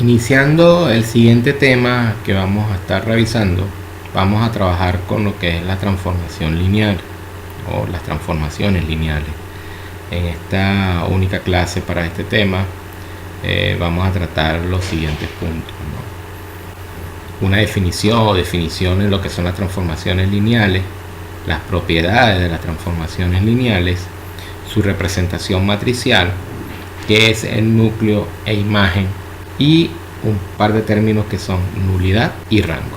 Iniciando el siguiente tema que vamos a estar revisando, vamos a trabajar con lo que es la transformación lineal o las transformaciones lineales. En esta única clase para este tema vamos a tratar los siguientes puntos, ¿no? Una definición o definiciones de lo que son las transformaciones lineales, las propiedades de las transformaciones lineales, su representación matricial, que es el núcleo e imagen, y un par de términos que son nulidad y rango.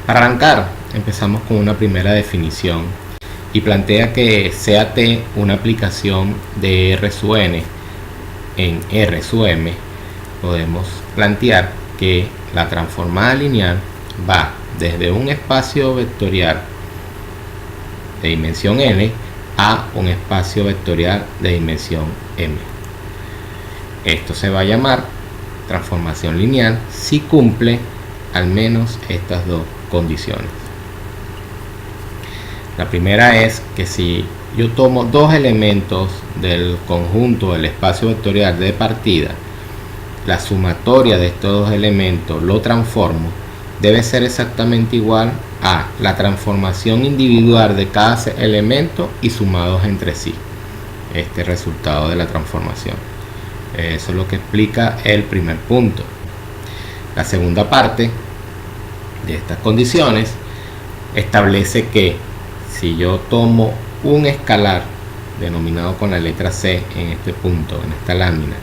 Para arrancar, empezamos con una primera definición y plantea que sea T una aplicación de R sub n en R sub m. Podemos plantear que la transformada lineal va desde un espacio vectorial de dimensión n a un espacio vectorial de dimensión m. Esto se va a llamar transformación lineal si cumple al menos estas dos condiciones. La primera es que si yo tomo dos elementos del conjunto del espacio vectorial de partida, la sumatoria de estos dos elementos lo transformo, debe ser exactamente igual a la transformación individual de cada elemento y sumados entre sí. Este resultado de la transformación. Eso es lo que explica el primer punto. La segunda parte de estas condiciones establece que si yo tomo un escalar denominado con la letra C en este punto, en esta lámina,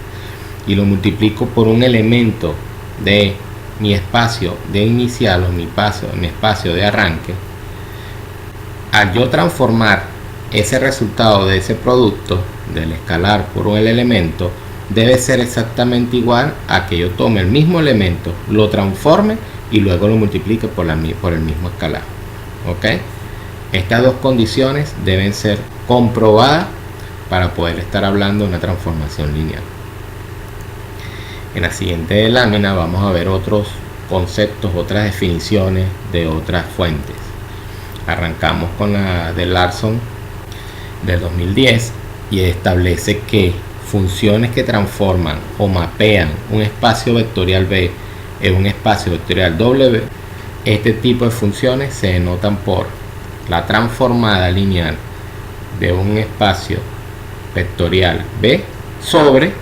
y lo multiplico por un elemento de mi espacio de inicial o mi espacio de arranque, al yo transformar ese resultado de ese producto del escalar por el elemento, debe ser exactamente igual a que yo tome el mismo elemento, lo transforme y luego lo multiplique por el mismo escalar. ¿Ok? Estas dos condiciones deben ser comprobadas para poder estar hablando de una transformación lineal. En la siguiente lámina vamos a ver otros conceptos, otras definiciones de otras fuentes. Arrancamos con la de Larson del 2010 y establece que funciones que transforman o mapean un espacio vectorial B en un espacio vectorial W, este tipo de funciones se denotan por la transformada lineal de un espacio vectorial B sobre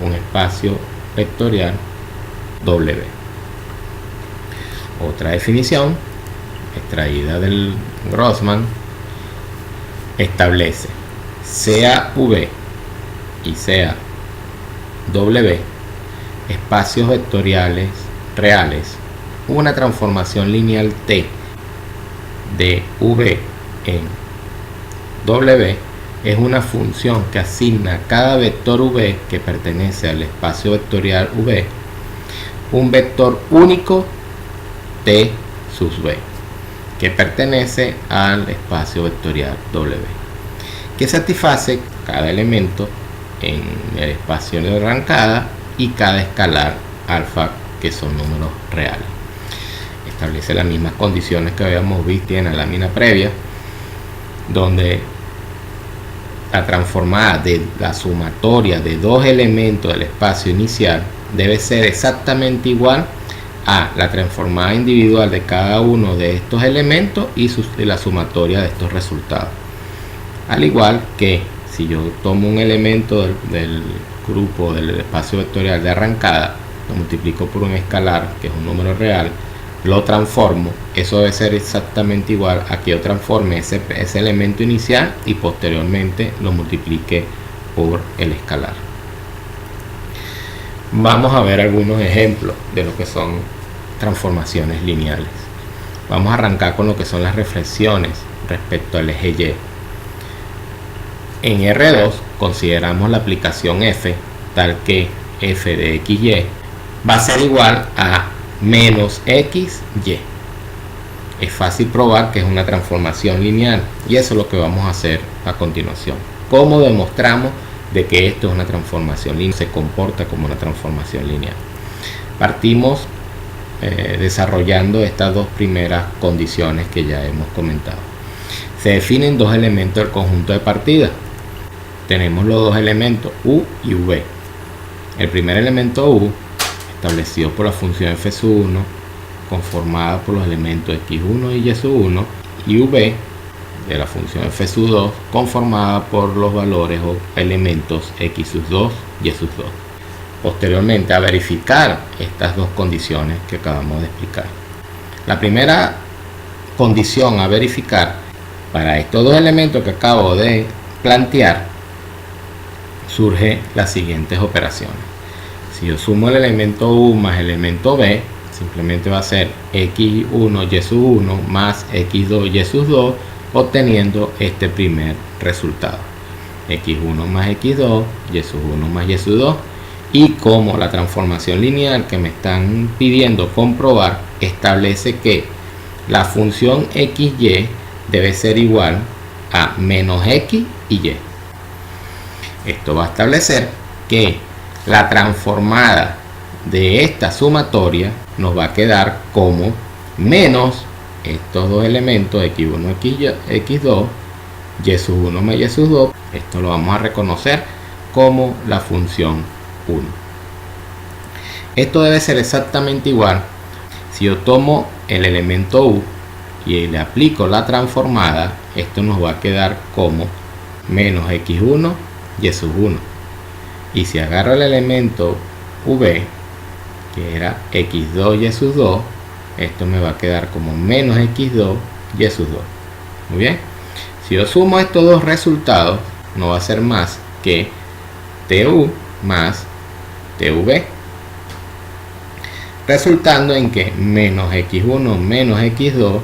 un espacio vectorial W. Otra definición extraída del Grossman establece sea V y sea W espacios vectoriales reales, una transformación lineal T de V en W es una función que asigna a cada vector V que pertenece al espacio vectorial V un vector único T sub V que pertenece al espacio vectorial W, que satisface cada elemento en el espacio de arrancada y cada escalar alfa, que son números reales. Establece las mismas condiciones que habíamos visto en la lámina previa, donde la transformada de la sumatoria de dos elementos del espacio inicial debe ser exactamente igual a la transformada individual de cada uno de estos elementos y la sumatoria de estos resultados. Al igual que si yo tomo un elemento del grupo del espacio vectorial de arrancada, lo multiplico por un escalar, que es un número real, lo transformo, eso debe ser exactamente igual a que yo transforme ese elemento inicial y posteriormente lo multiplique por el escalar. Vamos a ver algunos ejemplos de lo que son transformaciones lineales. Vamos a arrancar con lo que son las reflexiones respecto al eje Y. En R2 consideramos la aplicación f tal que f de xy va a ser igual a menos xy. Es fácil probar que es una transformación lineal y eso es lo que vamos a hacer a continuación. ¿Cómo demostramos de que esto es una transformación lineal? Se comporta como una transformación lineal. Partimos desarrollando estas dos primeras condiciones que ya hemos comentado. Se definen dos elementos del conjunto de partida. Tenemos los dos elementos U y V. el primer elemento U, establecido por la función f sub 1, conformada por los elementos x1 y y sub 1, y v de la función f sub 2, conformada por los valores o elementos x sub 2 y sub 2. Posteriormente, a verificar estas dos condiciones que acabamos de explicar. La primera condición a verificar para estos dos elementos que acabo de plantear, surge las siguientes operaciones. Si yo sumo el elemento U más el elemento B, simplemente va a ser x1 y sub 1 más x2 y sub 2, obteniendo este primer resultado, x1 más x2 y sub 1 más y sub 2. Y como la transformación lineal que me están pidiendo comprobar establece que la función xy debe ser igual a menos x y y. Esto va a establecer que la transformada de esta sumatoria nos va a quedar como menos estos dos elementos x1, x2, y sub 1 más y sub 2. Esto lo vamos a reconocer como la función 1. Esto debe ser exactamente igual si yo tomo el elemento U y le aplico la transformada. Esto nos va a quedar como menos x1 y sub 1. Y si agarro el elemento V, que era x2 y sub 2, esto me va a quedar como menos x2 y sub 2. Muy bien. Si yo sumo estos dos resultados, no va a ser más que TU más TV, resultando en que menos x1 menos x2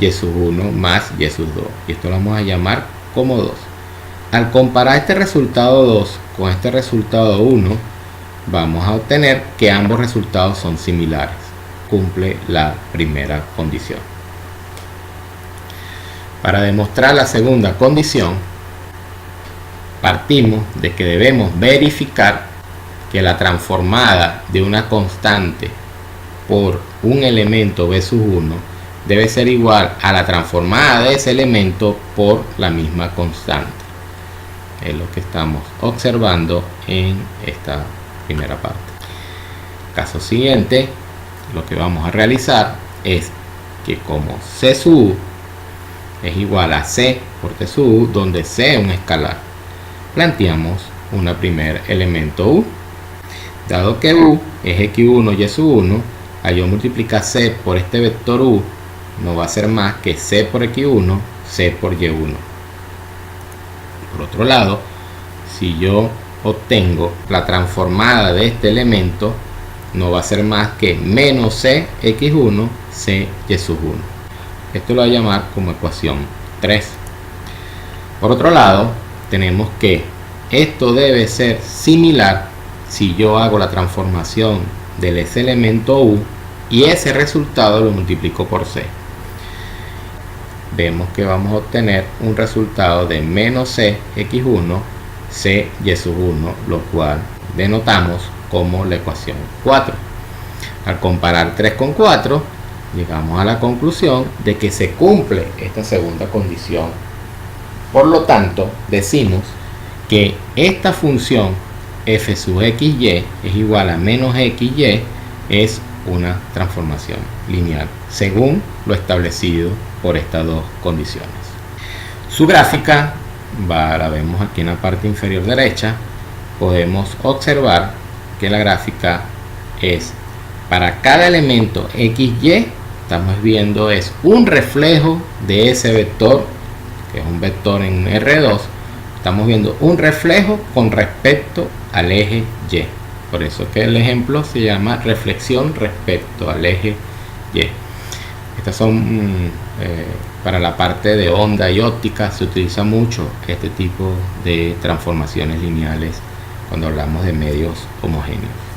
y sub 1 más y sub 2. Y esto lo vamos a llamar como 2. Al comparar este resultado 2 con este resultado 1, vamos a obtener que ambos resultados son similares. Cumple la primera condición. Para demostrar la segunda condición, partimos de que debemos verificar que la transformada de una constante por un elemento b sub 1 debe ser igual a la transformada de ese elemento por la misma constante. Es lo que estamos observando en esta primera parte. Caso siguiente, lo que vamos a realizar es que como c sub u es igual a c por t sub u, donde c es un escalar, planteamos un primer elemento u. Dado que u es x1 y sub 1, al yo multiplicar c por este vector u, no va a ser más que c por x1, c por y1. Por otro lado, si yo obtengo la transformada de este elemento, no va a ser más que menos c x1, c y sub 1. Esto lo voy a llamar como ecuación 3. Por otro lado, tenemos que esto debe ser similar si yo hago la transformación de ese elemento u y ese resultado lo multiplico por c. Vemos que vamos a obtener un resultado de menos c x1, c y sub 1, lo cual denotamos como la ecuación 4. Al comparar 3 con 4, llegamos a la conclusión de que se cumple esta segunda condición. Por lo tanto, decimos que esta función f sub xy es igual a menos xy, es una transformación lineal según lo establecido por estas dos condiciones. Su gráfica la vemos aquí en la parte inferior derecha. Podemos observar que la gráfica es para cada elemento xy, estamos viendo es un reflejo de ese vector, que es un vector en R2. Estamos viendo un reflejo con respecto al eje Y. Por eso que el ejemplo se llama reflexión respecto al eje Y. Estas son para la parte de onda y óptica, se utiliza mucho este tipo de transformaciones lineales cuando hablamos de medios homogéneos.